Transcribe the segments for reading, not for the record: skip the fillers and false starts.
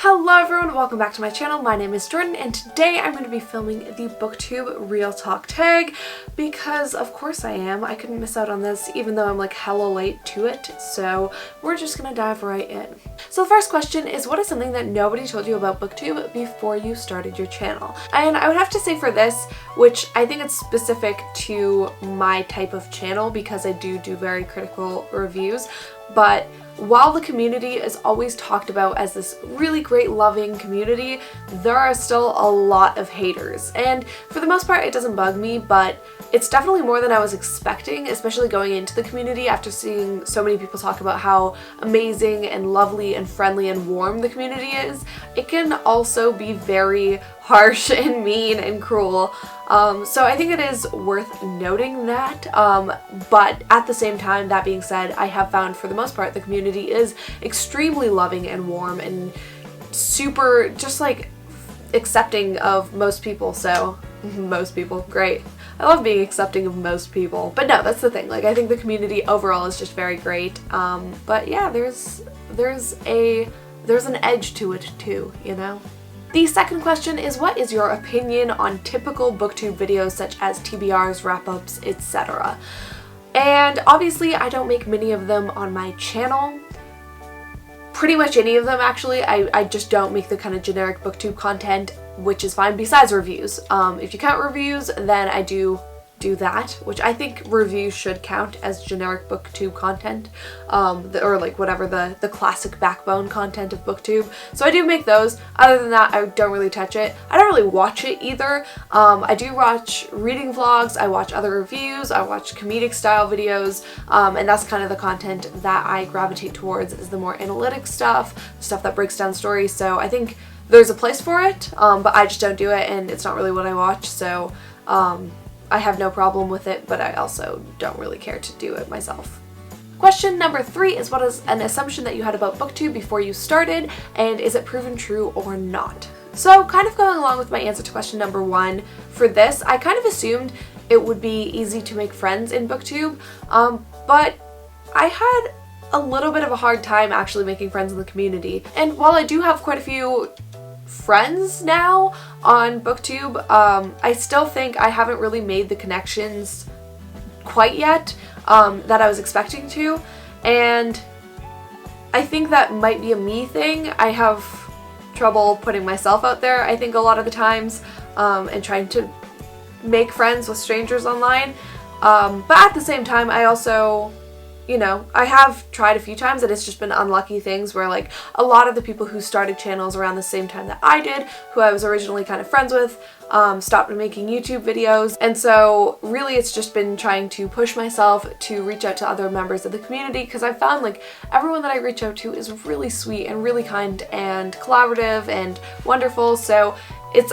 Hello everyone, welcome back to my channel. My name is Jordan and today I'm going to be filming the Booktube Realtalk Tag because of course I am. I couldn't miss out on this even though I'm like hella late to it, so we're just gonna dive right in. So the first question is, what is something that nobody told you about Booktube before you started your channel? And I would have to say for this, which I think it's specific to my type of channel because I do very critical reviews, but while the community is always talked about as this really great loving community, there are still a lot of haters. And for the most part it doesn't bug me, but it's definitely more than I was expecting, especially going into the community after seeing so many people talk about how amazing and lovely and friendly and warm the community is. It can also be very harsh and mean and cruel. So I think it is worth noting that, but at the same time, that being said, I have found for the most part the community is extremely loving and warm and super just like accepting of most people. So most people, great. I love being accepting of most people, but no, that's the thing. Like, I think the community overall is just very great. But yeah, there's an edge to it too, you know? The second question is, what is your opinion on typical booktube videos such as TBRs, wrap-ups, etc.? And obviously I don't make many of them on my channel. Pretty much any of them actually. I just don't make the kind of generic booktube content, which is fine, besides reviews. If you count reviews, then I do that, which I think reviews should count as generic booktube content, or like whatever the classic backbone content of booktube. So I do make those. Other than that, I don't really touch it. I don't really watch it either. I do watch reading vlogs, I watch other reviews, I watch comedic style videos, and that's kind of the content that I gravitate towards, is the more analytic stuff that breaks down stories. So I think there's a place for it, but I just don't do it and it's not really what I watch, so I have no problem with it, but I also don't really care to do it myself. Question number 3 is, what is an assumption that you had about Booktube before you started, and is it proven true or not? So kind of going along with my answer to question number 1, for this, I kind of assumed it would be easy to make friends in Booktube, but I had a little bit of a hard time actually making friends in the community. And while I do have quite a few friends now on Booktube, I still think I haven't really made the connections quite yet that I was expecting to, and I think that might be a me thing. I have trouble putting myself out there, I think, a lot of the times, and trying to make friends with strangers online, but at the same time I also, you know, I have tried a few times and it's just been unlucky things where like a lot of the people who started channels around the same time that I did, who I was originally kind of friends with, stopped making YouTube videos, and so really it's just been trying to push myself to reach out to other members of the community, because I found like everyone that I reach out to is really sweet and really kind and collaborative and wonderful. So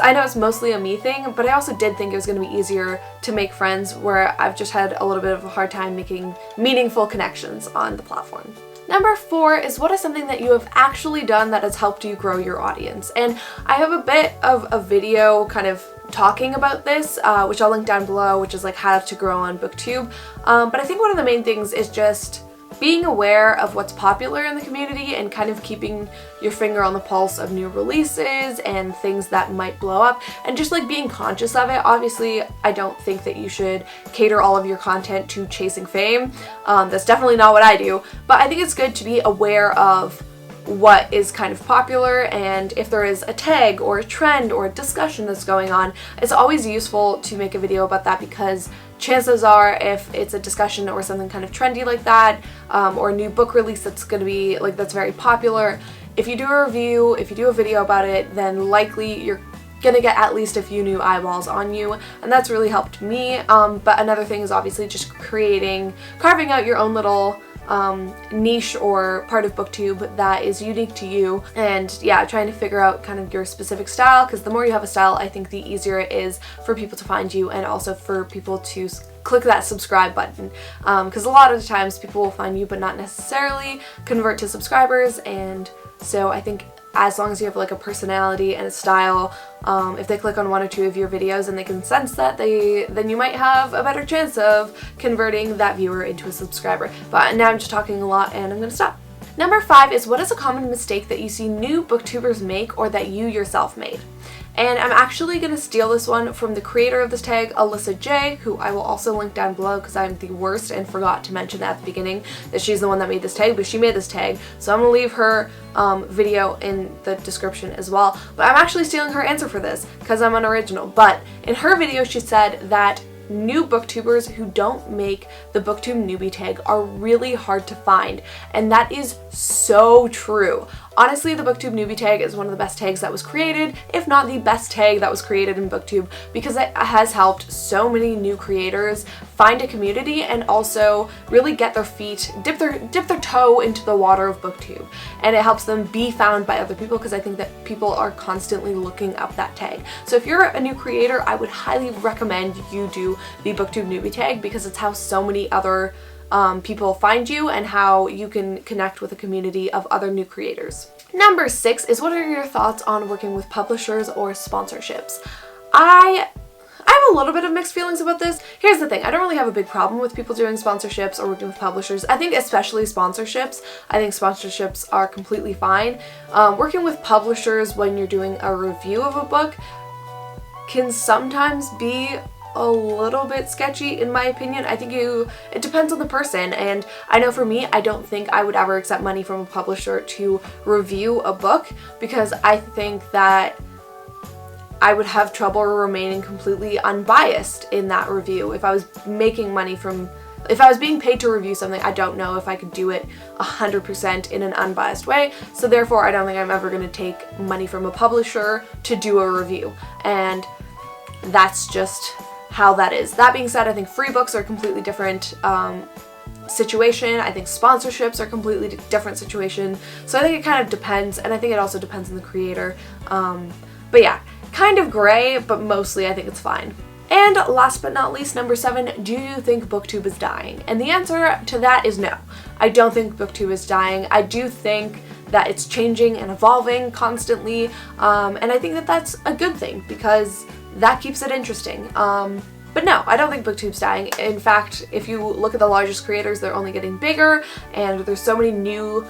I know it's mostly a me thing, but I also did think it was going to be easier to make friends, where I've just had a little bit of a hard time making meaningful connections on the platform. Number 4 is, what is something that you have actually done that has helped you grow your audience? And I have a bit of a video kind of talking about this, which I'll link down below, which is like how to grow on Booktube. But I think one of the main things is just being aware of what's popular in the community and kind of keeping your finger on the pulse of new releases and things that might blow up, and just like being conscious of it. Obviously, I don't think that you should cater all of your content to chasing fame. That's definitely not what I do, but I think it's good to be aware of what is kind of popular, and if there is a tag or a trend or a discussion that's going on, it's always useful to make a video about that, because chances are, if it's a discussion or something kind of trendy like that, or a new book release that's going to be like, that's very popular, if you do a review, if you do a video about it, then likely you're gonna get at least a few new eyeballs on you, and that's really helped me. But another thing is obviously just carving out your own little niche or part of Booktube that is unique to you, and yeah, trying to figure out kind of your specific style, because the more you have a style, I think the easier it is for people to find you, and also for people to click that subscribe button, because a lot of the times people will find you but not necessarily convert to subscribers. And so I think as long as you have like a personality and a style, if they click on 1 or 2 of your videos and they can sense that, then you might have a better chance of converting that viewer into a subscriber. But now I'm just talking a lot and I'm gonna stop. Number 5 is, what is a common mistake that you see new booktubers make or that you yourself made? And I'm actually going to steal this one from the creator of this tag, Alyssa J, who I will also link down below because I'm the worst and forgot to mention at the beginning that she's the one that made this tag, but she made this tag. So I'm going to leave her video in the description as well. But I'm actually stealing her answer for this because I'm unoriginal. But in her video, she said that new booktubers who don't make the booktube newbie tag are really hard to find, and that is so true. Honestly, the booktube newbie tag is one of the best tags that was created, if not the best tag that was created in booktube, because it has helped so many new creators find a community and also really get their feet, dip their toe into the water of booktube, and it helps them be found by other people, because I think that people are constantly looking up that tag. So if you're a new creator, I would highly recommend you do the booktube newbie tag, because it's how so many other people find you and how you can connect with a community of other new creators. Number 6 is, what are your thoughts on working with publishers or sponsorships? I have a little bit of mixed feelings about this. Here's the thing, I don't really have a big problem with people doing sponsorships or working with publishers. I think especially sponsorships. I think sponsorships are completely fine. Working with publishers when you're doing a review of a book can sometimes be a little bit sketchy, in my opinion. I think it depends on the person, and I know for me, I don't think I would ever accept money from a publisher to review a book, because I think that I would have trouble remaining completely unbiased in that review. If I was making money from, if I was being paid to review something, I don't know if I could do it 100% in an unbiased way, so therefore I don't think I'm ever going to take money from a publisher to do a review, and that's just how that is. That being said, I think free books are a completely different situation. I think sponsorships are a completely different situation. So I think it kind of depends, and I think it also depends on the creator. But yeah, kind of gray, but mostly I think it's fine. And last but not least, number 7, do you think booktube is dying? And the answer to that is no. I don't think booktube is dying. I do think that it's changing and evolving constantly, and I think that that's a good thing, because that keeps it interesting. But no, I don't think booktube's dying. In fact, if you look at the largest creators, they're only getting bigger, and there's so many new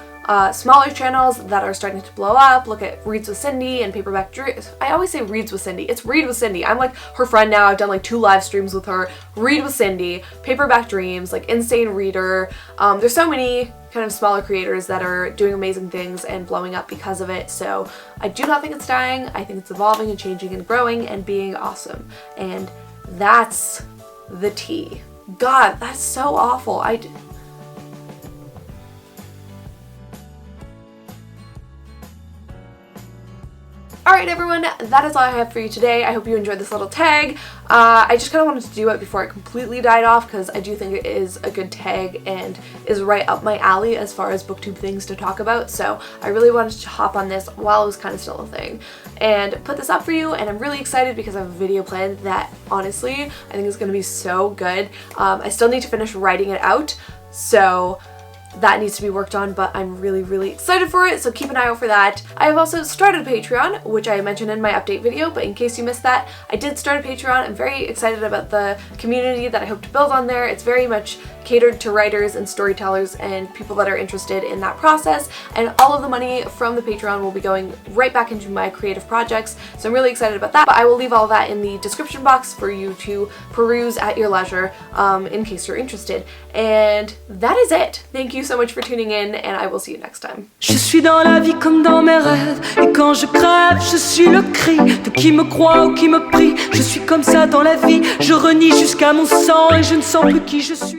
smaller channels that are starting to blow up. Look at Reads with Cindy and Paperback Dreams. I always say Reads with Cindy. It's Read with Cindy. I'm like her friend now. I've done like 2 live streams with her. Read with Cindy, Paperback Dreams, like Insane Reader. There's so many kind of smaller creators that are doing amazing things and blowing up because of it. So I do not think it's dying. I think it's evolving and changing and growing and being awesome. And that's the tea. God, that's so awful. Alright everyone, that is all I have for you today. I hope you enjoyed this little tag. I just kind of wanted to do it before it completely died off, because I do think it is a good tag and is right up my alley as far as booktube things to talk about. So I really wanted to hop on this while it was kind of still a thing and put this up for you, and I'm really excited because I have a video planned that honestly I think is going to be so good. I still need to finish writing it out, so that needs to be worked on, but I'm really, really excited for it, so keep an eye out for that. I have also started a Patreon, which I mentioned in my update video, but in case you missed that, I did start a Patreon. I'm very excited about the community that I hope to build on there. It's very much catered to writers and storytellers and people that are interested in that process, and all of the money from the Patreon will be going right back into my creative projects, so I'm really excited about that. But I will leave all that in the description box for you to peruse at your leisure in case you're interested. And that is it. Thank you so much for tuning in, and I will see you next time. Je suis dans la vie comme dans mes rêves, et quand je crève, je suis le cri de qui me croit ou qui me prie. Je suis comme ça dans la vie, je renie jusqu'à mon sang et je ne sens plus qui je suis.